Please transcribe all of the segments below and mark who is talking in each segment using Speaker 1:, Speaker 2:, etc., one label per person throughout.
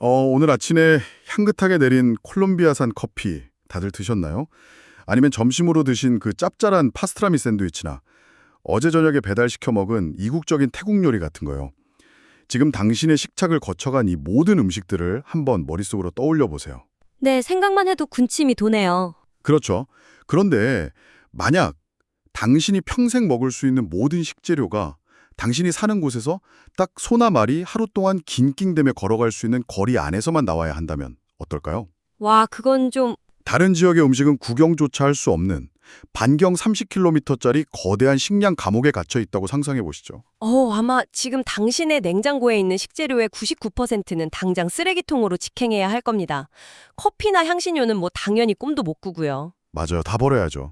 Speaker 1: 오늘 아침에 향긋하게 내린 콜롬비아산 커피 다들 드셨나요? 아니면 점심으로 드신 그 짭짤한 파스트라미 샌드위치나 어제 저녁에 배달시켜 먹은 이국적인 태국 요리 같은 거요. 지금 당신의 식착을 거쳐간 이 모든 음식들을 한번 머릿속으로 떠올려 보세요.
Speaker 2: 네, 생각만 해도 군침이 도네요.
Speaker 1: 그렇죠. 그런데 만약 당신이 평생 먹을 수 있는 모든 식재료가 당신이 사는 곳에서 딱 소나 말이 하루 동안 긴낑대며 걸어갈 수 있는 거리 안에서만 나와야 한다면 어떨까요?
Speaker 2: 와, 그건 좀...
Speaker 1: 다른 지역의 음식은 구경조차 할 수 없는 반경 30km짜리 거대한 식량 감옥에 갇혀 있다고 상상해 보시죠.
Speaker 2: 아마 지금 당신의 냉장고에 있는 식재료의 99%는 당장 쓰레기통으로 직행해야 할 겁니다. 커피나 향신료는 뭐 당연히 꿈도 못 꾸고요.
Speaker 1: 맞아요. 다 버려야죠.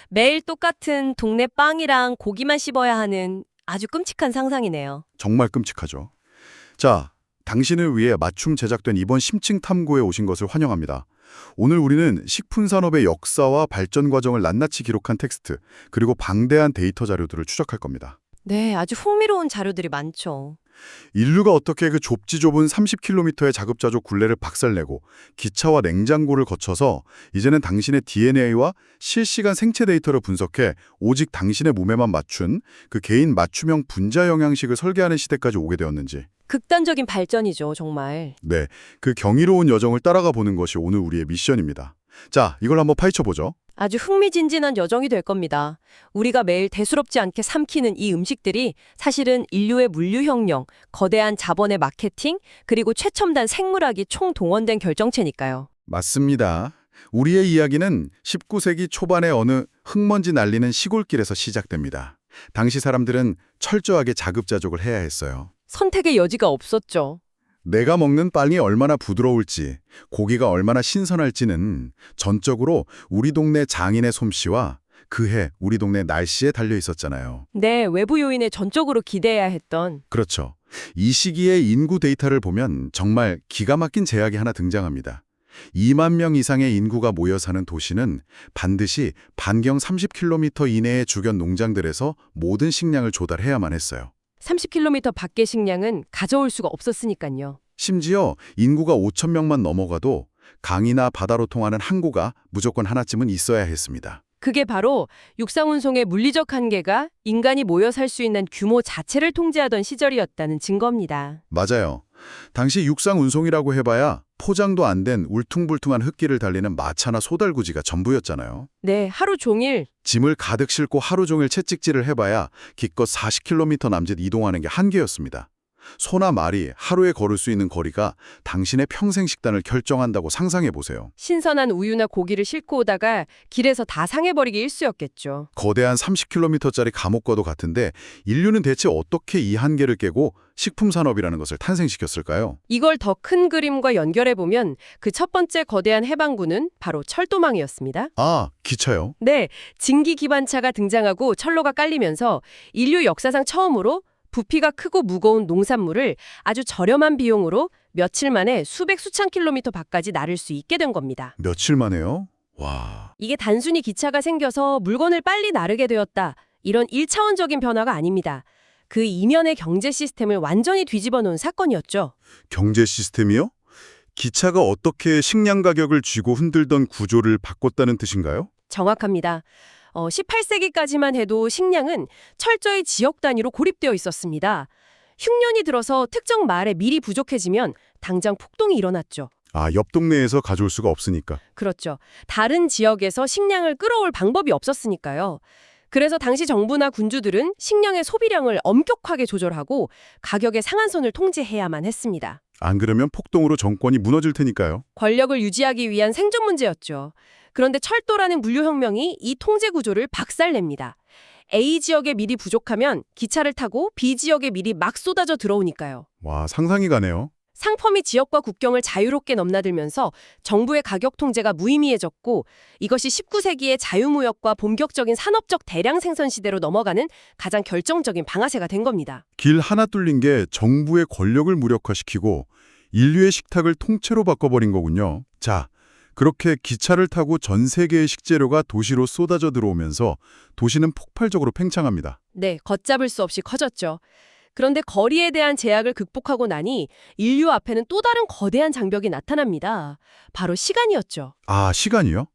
Speaker 2: 매일 똑같은 동네 빵이랑 고기만 씹어야 하는 아주 끔찍한 상상이네요.
Speaker 1: 정말 끔찍하죠. 자, 당신을 위해 맞춤 제작된 이번 심층 탐구에 오신 것을 환영합니다. 오늘 우리는 식품산업의 역사와 발전 과정을 낱낱이 기록한 텍스트, 그리고 방대한 데이터 자료들을 추적할 겁니다.
Speaker 2: 네, 아주 흥미로운 자료들이 많죠.
Speaker 1: 인류가 어떻게 그 좁지 좁은 30km의 자급자족 굴레를 박살내고 기차와 냉장고를 거쳐서 이제는 당신의 DNA와 실시간 생체 데이터를 분석해 오직 당신의 몸에만 맞춘 그 개인 맞춤형 분자 영양식을 설계하는 시대까지 오게 되었는지.
Speaker 2: 극단적인 발전이죠, 정말.
Speaker 1: 네, 그 경이로운 여정을 따라가 보는 것이 오늘 우리의 미션입니다. 자, 이걸 한번 파헤쳐보죠.
Speaker 2: 아주 흥미진진한 여정이 될 겁니다. 우리가 매일 대수롭지 않게 삼키는 이 음식들이 사실은 인류의 물류혁명, 거대한 자본의 마케팅, 그리고 최첨단 생물학이 총동원된 결정체니까요.
Speaker 1: 맞습니다. 우리의 이야기는 19세기 초반의 어느 흙먼지 날리는 시골길에서 시작됩니다. 당시 사람들은 철저하게 자급자족을 해야 했어요.
Speaker 2: 선택의 여지가 없었죠.
Speaker 1: 내가 먹는 빵이 얼마나 부드러울지, 고기가 얼마나 신선할지는 전적으로 우리 동네 장인의 솜씨와 그해 우리 동네 날씨에 달려 있었잖아요.
Speaker 2: 네, 외부 요인에 전적으로 기대해야 했던.
Speaker 1: 그렇죠. 이 시기의 인구 데이터를 보면 정말 기가 막힌 제약이 하나 등장합니다. 2만 명 이상의 인구가 모여 사는 도시는 반드시 반경 30km 이내의 주변 농장들에서 모든 식량을 조달해야만 했어요.
Speaker 2: 30km 밖의 식량은 가져올 수가 없었으니까요.
Speaker 1: 심지어 인구가 5천 명만 넘어가도 강이나 바다로 통하는 항구가 무조건 하나쯤은 있어야 했습니다.
Speaker 2: 그게 바로 육상운송의 물리적 한계가 인간이 모여 살 수 있는 규모 자체를 통제하던 시절이었다는 증거입니다.
Speaker 1: 맞아요. 당시 육상 운송이라고 해봐야 포장도 안 된 울퉁불퉁한 흙길을 달리는 마차나 소달구지가 전부였잖아요.
Speaker 2: 네, 하루 종일.
Speaker 1: 짐을 가득 싣고 하루 종일 채찍질을 해봐야 기껏 40km 남짓 이동하는 게 한계였습니다. 소나 말이 하루에 걸을 수 있는 거리가 당신의 평생 식단을 결정한다고 상상해 보세요.
Speaker 2: 신선한 우유나 고기를 싣고 오다가 길에서 다 상해버리기 일쑤였겠죠.
Speaker 1: 거대한 30km짜리 감옥과도 같은데 인류는 대체 어떻게 이 한계를 깨고 식품산업이라는 것을 탄생시켰을까요?
Speaker 2: 이걸 더 큰 그림과 연결해보면 그 첫 번째 거대한 해방군은 바로 철도망이었습니다.
Speaker 1: 아, 기차요?
Speaker 2: 네, 증기 기관차가 등장하고 철로가 깔리면서 인류 역사상 처음으로 부피가 크고 무거운 농산물을 아주 저렴한 비용으로 며칠 만에 수백 수천 킬로미터 밖까지 나를 수 있게 된 겁니다.
Speaker 1: 며칠 만에요? 와...
Speaker 2: 이게 단순히 기차가 생겨서 물건을 빨리 나르게 되었다. 이런 1차원적인 변화가 아닙니다. 그 이면의 경제 시스템을 완전히 뒤집어 놓은 사건이었죠.
Speaker 1: 경제 시스템이요? 기차가 어떻게 식량 가격을 쥐고 흔들던 구조를 바꿨다는 뜻인가요?
Speaker 2: 정확합니다. 18세기까지만 해도 식량은 철저히 지역 단위로 고립되어 있었습니다. 흉년이 들어서 특정 말에 밀이 부족해지면 당장 폭동이 일어났죠.
Speaker 1: 아, 옆 동네에서 가져올 수가 없으니까.
Speaker 2: 그렇죠. 다른 지역에서 식량을 끌어올 방법이 없었으니까요. 그래서 당시 정부나 군주들은 식량의 소비량을 엄격하게 조절하고 가격의 상한선을 통제해야만 했습니다.
Speaker 1: 안 그러면 폭동으로 정권이 무너질 테니까요.
Speaker 2: 권력을 유지하기 위한 생존 문제였죠. 그런데 철도라는 물류혁명이 이 통제 구조를 박살냅니다. A 지역에 밀이 부족하면 기차를 타고 B 지역에 밀이 막 쏟아져 들어오니까요.
Speaker 1: 와, 상상이 가네요.
Speaker 2: 상품이 지역과 국경을 자유롭게 넘나들면서 정부의 가격 통제가 무의미해졌고 이것이 19세기의 자유무역과 본격적인 산업적 대량 생산 시대로 넘어가는 가장 결정적인 방아쇠가 된 겁니다.
Speaker 1: 길 하나 뚫린 게 정부의 권력을 무력화시키고 인류의 식탁을 통째로 바꿔버린 거군요. 자, 그렇게 기차를 타고 전 세계의 식재료가 도시로 쏟아져 들어오면서 도시는 폭발적으로 팽창합니다.
Speaker 2: 네, 걷잡을 수 없이 커졌죠. 그런데 거리에 대한 제약을 극복하고 나니 인류 앞에는 또 다른 거대한 장벽이 나타납니다. 바로 시간이었죠.
Speaker 1: 아, 시간이요?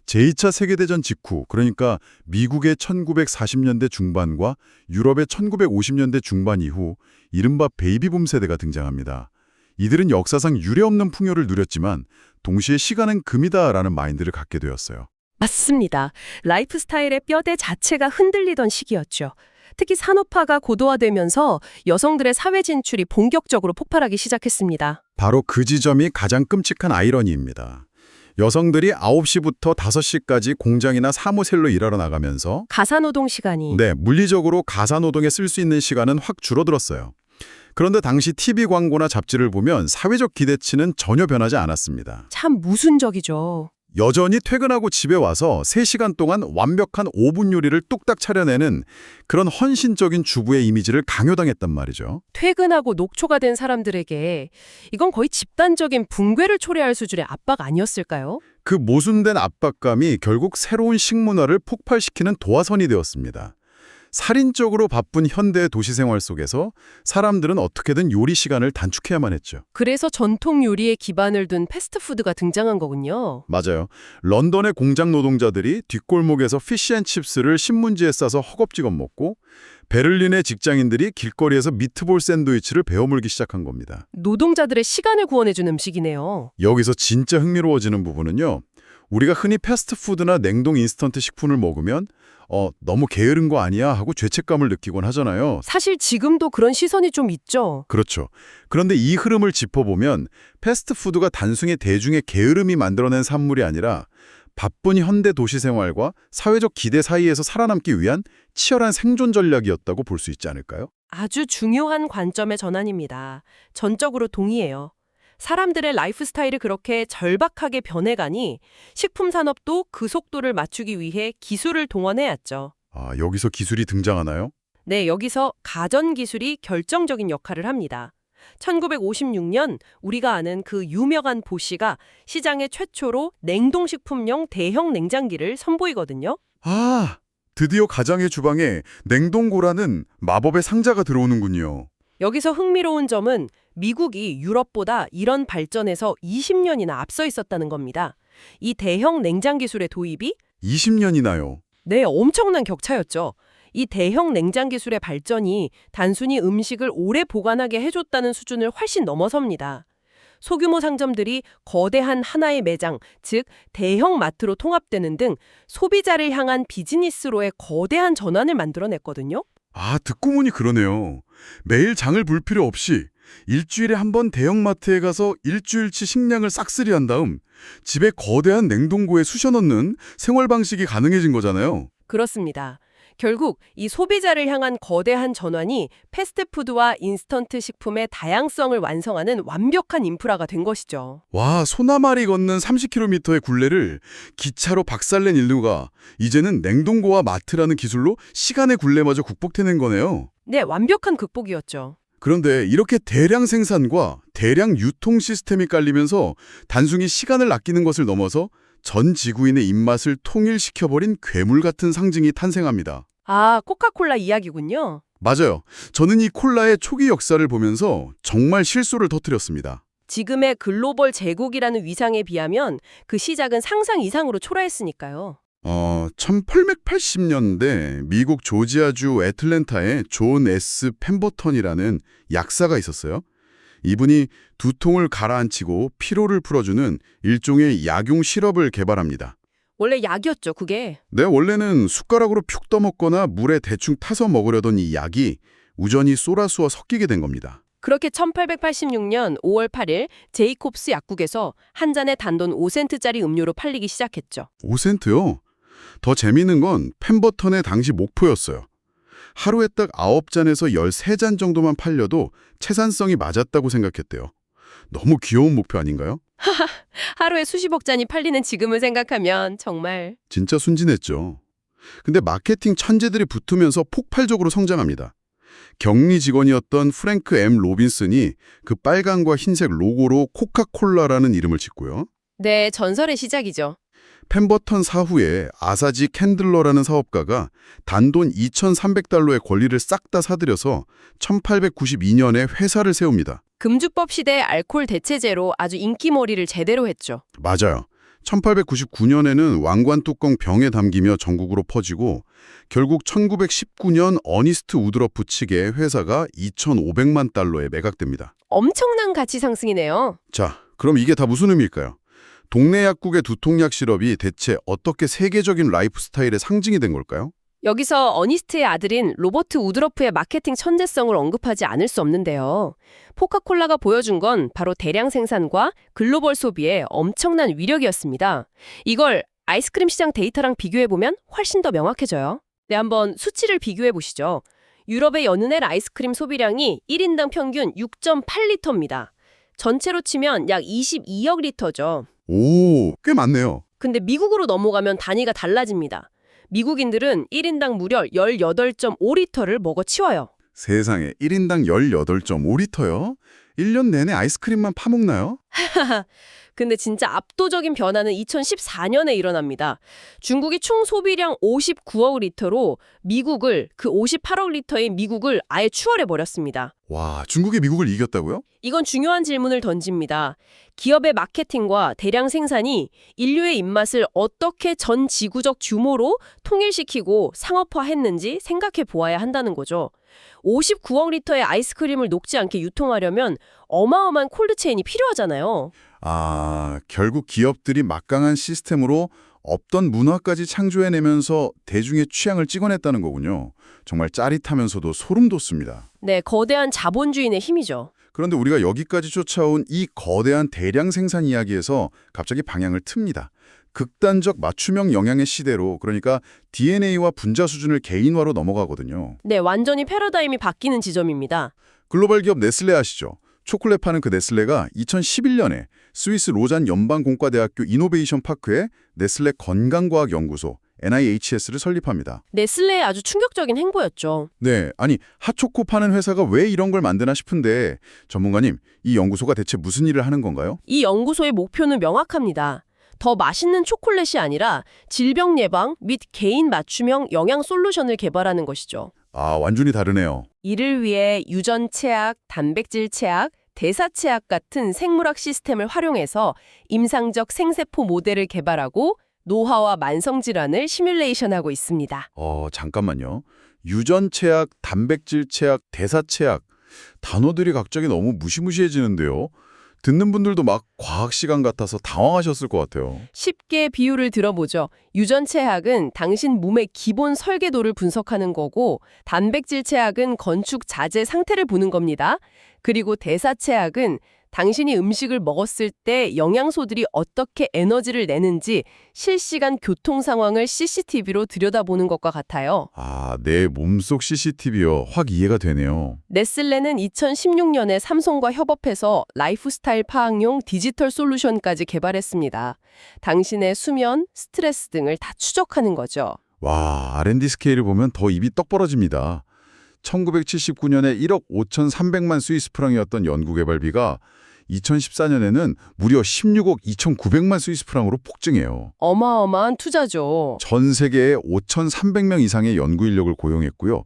Speaker 1: 제2차 세계대전 직후, 그러니까 미국의 1940년대 중반과 유럽의 1950년대 중반 이후 이른바 베이비붐 세대가 등장합니다. 이들은 역사상 유례없는 풍요를 누렸지만 동시에 시간은 금이다라는 마인드를 갖게 되었어요.
Speaker 2: 맞습니다. 라이프 스타일의 뼈대 자체가 흔들리던 시기였죠. 특히 산업화가 고도화되면서 여성들의 사회 진출이 본격적으로 폭발하기 시작했습니다.
Speaker 1: 바로 그 지점이 가장 끔찍한 아이러니입니다. 여성들이 9시부터 5시까지 공장이나 사무실로 일하러 나가면서
Speaker 2: 가사노동 시간이
Speaker 1: 물리적으로 가사노동에 쓸 수 있는 시간은 확 줄어들었어요. 그런데 당시 TV 광고나 잡지를 보면 사회적 기대치는 전혀 변하지 않았습니다.
Speaker 2: 참 모순적이죠.
Speaker 1: 여전히 퇴근하고 집에 와서 3시간 동안 완벽한 5분 요리를 뚝딱 차려내는 그런 헌신적인 주부의 이미지를 강요당했단 말이죠.
Speaker 2: 퇴근하고 녹초가 된 사람들에게 이건 거의 집단적인 붕괴를 초래할 수준의 압박 아니었을까요?
Speaker 1: 그 모순된 압박감이 결국 새로운 식문화를 폭발시키는 도화선이 되었습니다. 살인적으로 바쁜 현대 도시 생활 속에서 사람들은 어떻게든 요리 시간을 단축해야만 했죠.
Speaker 2: 그래서 전통 요리에 기반을 둔 패스트푸드가 등장한 거군요.
Speaker 1: 맞아요. 런던의 공장 노동자들이 뒷골목에서 피쉬앤칩스를 신문지에 싸서 허겁지겁 먹고 베를린의 직장인들이 길거리에서 미트볼 샌드위치를 베어물기 시작한 겁니다.
Speaker 2: 노동자들의 시간을 구원해준 음식이네요.
Speaker 1: 여기서 진짜 흥미로워지는 부분은요. 우리가 흔히 패스트푸드나 냉동 인스턴트 식품을 먹으면 너무 게으른 거 아니야 하고 죄책감을 느끼곤 하잖아요.
Speaker 2: 사실 지금도 그런 시선이 좀 있죠.
Speaker 1: 그렇죠. 그런데 이 흐름을 짚어보면 패스트푸드가 단순히 대중의 게으름이 만들어낸 산물이 아니라 바쁜 현대 도시 생활과 사회적 기대 사이에서 살아남기 위한 치열한 생존 전략이었다고 볼 수 있지 않을까요?
Speaker 2: 아주 중요한 관점의 전환입니다. 전적으로 동의해요. 사람들의 라이프 스타일이 그렇게 절박하게 변해가니 식품 산업도 그 속도를 맞추기 위해 기술을 동원해야 했죠.
Speaker 1: 아, 여기서 기술이 등장하나요?
Speaker 2: 네, 여기서 가전기술이 결정적인 역할을 합니다. 1956년 우리가 아는 그 유명한 보쉬가 시장에 최초로 냉동식품용 대형 냉장기를 선보이거든요.
Speaker 1: 아, 드디어 가장의 주방에 냉동고라는 마법의 상자가 들어오는군요.
Speaker 2: 여기서 흥미로운 점은 미국이 유럽보다 이런 발전에서 20년이나 앞서 있었다는 겁니다. 이 대형 냉장 기술의 도입이
Speaker 1: 20년이나요?
Speaker 2: 네, 엄청난 격차였죠. 이 대형 냉장 기술의 발전이 단순히 음식을 오래 보관하게 해줬다는 수준을 훨씬 넘어섭니다. 소규모 상점들이 거대한 하나의 매장, 즉 대형 마트로 통합되는 등 소비자를 향한 비즈니스로의 거대한 전환을 만들어냈거든요.
Speaker 1: 아, 듣고 보니 그러네요. 매일 장을 볼 필요 없이 일주일에 한 번 대형마트에 가서 일주일치 식량을 싹쓸이한 다음 집에 거대한 냉동고에 쑤셔 넣는 생활 방식이 가능해진 거잖아요.
Speaker 2: 그렇습니다. 결국 이 소비자를 향한 거대한 전환이 패스트푸드와 인스턴트 식품의 다양성을 완성하는 완벽한 인프라가 된 것이죠.
Speaker 1: 와, 소나말이 걷는 30km의 굴레를 기차로 박살낸 인류가 이제는 냉동고와 마트라는 기술로 시간의 굴레마저 극복해낸 거네요.
Speaker 2: 네, 완벽한 극복이었죠.
Speaker 1: 그런데 이렇게 대량 생산과 대량 유통 시스템이 깔리면서 단순히 시간을 아끼는 것을 넘어서 전 지구인의 입맛을 통일시켜버린 괴물 같은 상징이 탄생합니다.
Speaker 2: 아, 코카콜라 이야기군요.
Speaker 1: 맞아요. 저는 이 콜라의 초기 역사를 보면서 정말 실소를 터뜨렸습니다.
Speaker 2: 지금의 글로벌 제국이라는 위상에 비하면 그 시작은 상상 이상으로 초라했으니까요.
Speaker 1: 1880년대 미국 조지아주 애틀랜타에 존 S. 펜버턴이라는 약사가 있었어요. 이분이 두통을 가라앉히고 피로를 풀어주는 일종의 약용 시럽을 개발합니다.
Speaker 2: 원래 약이었죠, 그게.
Speaker 1: 네, 원래는 숟가락으로 푹 떠먹거나 물에 대충 타서 먹으려던 이 약이 우전히 쏘라수어 섞이게 된 겁니다.
Speaker 2: 그렇게 1886년 5월 8일 제이콥스 약국에서 한 잔에 단돈 5센트짜리 음료로 팔리기 시작했죠.
Speaker 1: 5센트요? 더 재미있는 건 펜버턴의 당시 목표였어요. 하루에 딱 9잔에서 13잔 정도만 팔려도 채산성이 맞았다고 생각했대요. 너무 귀여운 목표 아닌가요?
Speaker 2: 하루에 수십억 잔이 팔리는 지금을 생각하면 정말.
Speaker 1: 진짜 순진했죠. 근데 마케팅 천재들이 붙으면서 폭발적으로 성장합니다. 격리 직원이었던 프랭크 M. 로빈슨이 그 빨강과 흰색 로고로 코카콜라라는 이름을 짓고요.
Speaker 2: 네, 전설의 시작이죠.
Speaker 1: 펜버턴 사후에 아사지 캔들러라는 사업가가 단돈 2,300달러의 권리를 싹 다 사들여서 1892년에 회사를 세웁니다.
Speaker 2: 금주법 시대의 알코올 대체제로 아주 인기몰이를 제대로 했죠.
Speaker 1: 맞아요. 1899년에는 왕관 뚜껑 병에 담기며 전국으로 퍼지고 결국 1919년 어니스트 우드러프 측의 회사가 2,500만 달러에 매각됩니다.
Speaker 2: 엄청난 가치 상승이네요.
Speaker 1: 자, 그럼 이게 다 무슨 의미일까요? 동네 약국의 두통약 시럽이 대체 어떻게 세계적인 라이프 스타일의 상징이 된 걸까요?
Speaker 2: 여기서 어니스트의 아들인 로버트 우드러프의 마케팅 천재성을 언급하지 않을 수 없는데요. 포카콜라가 보여준 건 바로 대량 생산과 글로벌 소비의 엄청난 위력이었습니다. 이걸 아이스크림 시장 데이터랑 비교해보면 훨씬 더 명확해져요. 네, 한번 수치를 비교해보시죠. 유럽의 연은의 아이스크림 소비량이 1인당 평균 6.8리터입니다. 전체로 치면 약 22억 리터죠.
Speaker 1: 오, 꽤 많네요.
Speaker 2: 근데 미국으로 넘어가면 단위가 달라집니다. 미국인들은 1인당 무려 18.5리터를 먹어치워요.
Speaker 1: 세상에 1인당 18.5리터요? 1년 내내 아이스크림만 파먹나요?
Speaker 2: 근데 진짜 압도적인 변화는 2014년에 일어납니다. 중국이 총 소비량 59억 리터로 미국을 그 58억 리터인 미국을 아예 추월해버렸습니다.
Speaker 1: 와, 중국이 미국을 이겼다고요?
Speaker 2: 이건 중요한 질문을 던집니다. 기업의 마케팅과 대량 생산이 인류의 입맛을 어떻게 전 지구적 규모로 통일시키고 상업화했는지 생각해 보아야 한다는 거죠. 59억 리터의 아이스크림을 녹지 않게 유통하려면 어마어마한 콜드체인이 필요하잖아요.
Speaker 1: 아, 결국 기업들이 막강한 시스템으로 없던 문화까지 창조해내면서 대중의 취향을 찍어냈다는 거군요. 정말 짜릿하면서도 소름 돋습니다.
Speaker 2: 네, 거대한 자본주의의 힘이죠.
Speaker 1: 그런데 우리가 여기까지 쫓아온 이 거대한 대량 생산 이야기에서 갑자기 방향을 틉니다. 극단적 맞춤형 영양의 시대로, 그러니까 DNA와 분자 수준을 개인화로 넘어가거든요.
Speaker 2: 네, 완전히 패러다임이 바뀌는 지점입니다.
Speaker 1: 글로벌 기업 네슬레 아시죠? 초콜릿 파는 그 네슬레가 2011년에 스위스 로잔 연방공과대학교 이노베이션 파크에 네슬레 건강과학연구소 NIHS를 설립합니다.
Speaker 2: 네슬레의 아주 충격적인 행보였죠.
Speaker 1: 네, 아니 핫초코 파는 회사가 왜 이런 걸 만드나 싶은데 전문가님, 이 연구소가 대체 무슨 일을 하는 건가요?
Speaker 2: 이 연구소의 목표는 명확합니다. 더 맛있는 초콜릿이 아니라 질병 예방 및 개인 맞춤형 영양 솔루션을 개발하는 것이죠.
Speaker 1: 아, 완전히 다르네요.
Speaker 2: 이를 위해 유전 체악, 단백질 체악, 대사 체악 같은 생물학 시스템을 활용해서 임상적 생세포 모델을 개발하고 노화와 만성질환을 시뮬레이션하고 있습니다.
Speaker 1: 잠깐만요. 유전 체악, 단백질 체악, 대사 체악 단어들이 갑자기 너무 무시무시해지는데요. 듣는 분들도 막 과학 시간 같아서 당황하셨을 것 같아요.
Speaker 2: 쉽게 비유를 들어보죠. 유전 체학은 당신 몸의 기본 설계도를 분석하는 거고 단백질 체학은 건축 자재 상태를 보는 겁니다. 그리고 대사 체학은 당신이 음식을 먹었을 때 영양소들이 어떻게 에너지를 내는지 실시간 교통 상황을 CCTV로 들여다보는 것과 같아요.
Speaker 1: 아, 내 몸속 CCTV요. 확 이해가 되네요.
Speaker 2: 네슬레는 2016년에 삼성과 협업해서 라이프스타일 파악용 디지털 솔루션까지 개발했습니다. 당신의 수면, 스트레스 등을 다 추적하는 거죠.
Speaker 1: 와, R&D 스케일을 보면 더 입이 떡 벌어집니다. 1979년에 1억 5,300만 스위스 프랑이었던 연구개발비가 2014년에는 무려 16억 2,900만 스위스 프랑으로 폭증해요.
Speaker 2: 어마어마한 투자죠.
Speaker 1: 전 세계에 5,300명 이상의 연구 인력을 고용했고요.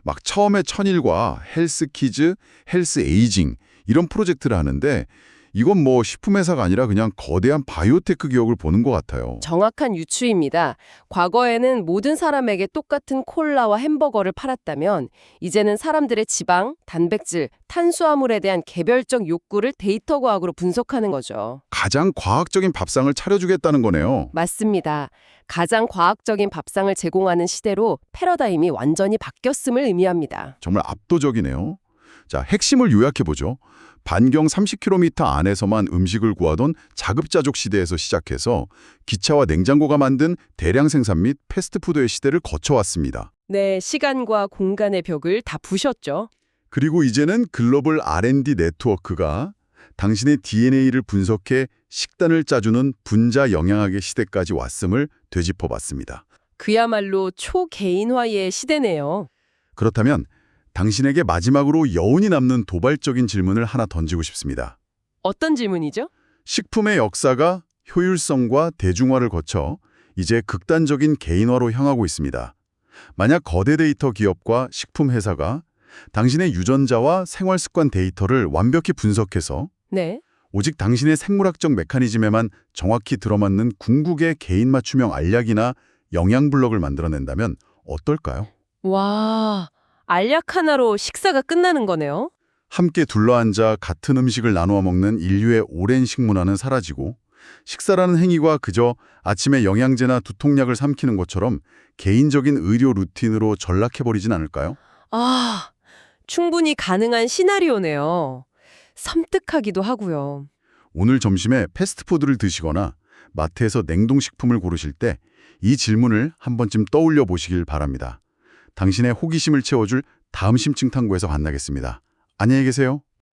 Speaker 1: 막 처음에 천일과 헬스키즈, 헬스에이징 이런 프로젝트를 하는데 이건 뭐 식품회사가 아니라 그냥 거대한 바이오테크 기업을 보는 것 같아요.
Speaker 2: 정확한 유추입니다. 과거에는 모든 사람에게 똑같은 콜라와 햄버거를 팔았다면 이제는 사람들의 지방, 단백질, 탄수화물에 대한 개별적 욕구를 데이터 과학으로 분석하는 거죠.
Speaker 1: 가장 과학적인 밥상을 차려주겠다는 거네요.
Speaker 2: 맞습니다. 가장 과학적인 밥상을 제공하는 시대로 패러다임이 완전히 바뀌었음을 의미합니다.
Speaker 1: 정말 압도적이네요. 자, 핵심을 요약해보죠. 반경 30km 안에서만 음식을 구하던 자급자족 시대에서 시작해서 기차와 냉장고가 만든 대량 생산 및 패스트푸드의 시대를 거쳐왔습니다.
Speaker 2: 네, 시간과 공간의 벽을 다 부셨죠.
Speaker 1: 그리고 이제는 글로벌 R&D 네트워크가 당신의 DNA를 분석해 식단을 짜주는 분자 영양학의 시대까지 왔음을 되짚어봤습니다.
Speaker 2: 그야말로 초개인화의 시대네요.
Speaker 1: 그렇다면 당신에게 마지막으로 여운이 남는 도발적인 질문을 하나 던지고 싶습니다.
Speaker 2: 어떤 질문이죠?
Speaker 1: 식품의 역사가 효율성과 대중화를 거쳐 이제 극단적인 개인화로 향하고 있습니다. 만약 거대 데이터 기업과 식품 회사가 당신의 유전자와 생활 습관 데이터를 완벽히 분석해서
Speaker 2: 네.
Speaker 1: 오직 당신의 생물학적 메커니즘에만 정확히 들어맞는 궁극의 개인 맞춤형 알약이나 영양 블록을 만들어낸다면 어떨까요?
Speaker 2: 와, 알약 하나로 식사가 끝나는 거네요.
Speaker 1: 함께 둘러앉아 같은 음식을 나누어 먹는 인류의 오랜 식문화는 사라지고 식사라는 행위가 그저 아침에 영양제나 두통약을 삼키는 것처럼 개인적인 의료 루틴으로 전락해버리진 않을까요?
Speaker 2: 아, 충분히 가능한 시나리오네요. 섬뜩하기도 하고요.
Speaker 1: 오늘 점심에 패스트푸드를 드시거나 마트에서 냉동식품을 고르실 때 이 질문을 한 번쯤 떠올려 보시길 바랍니다. 당신의 호기심을 채워줄 다음 심층 탐구에서 만나겠습니다. 안녕히 계세요.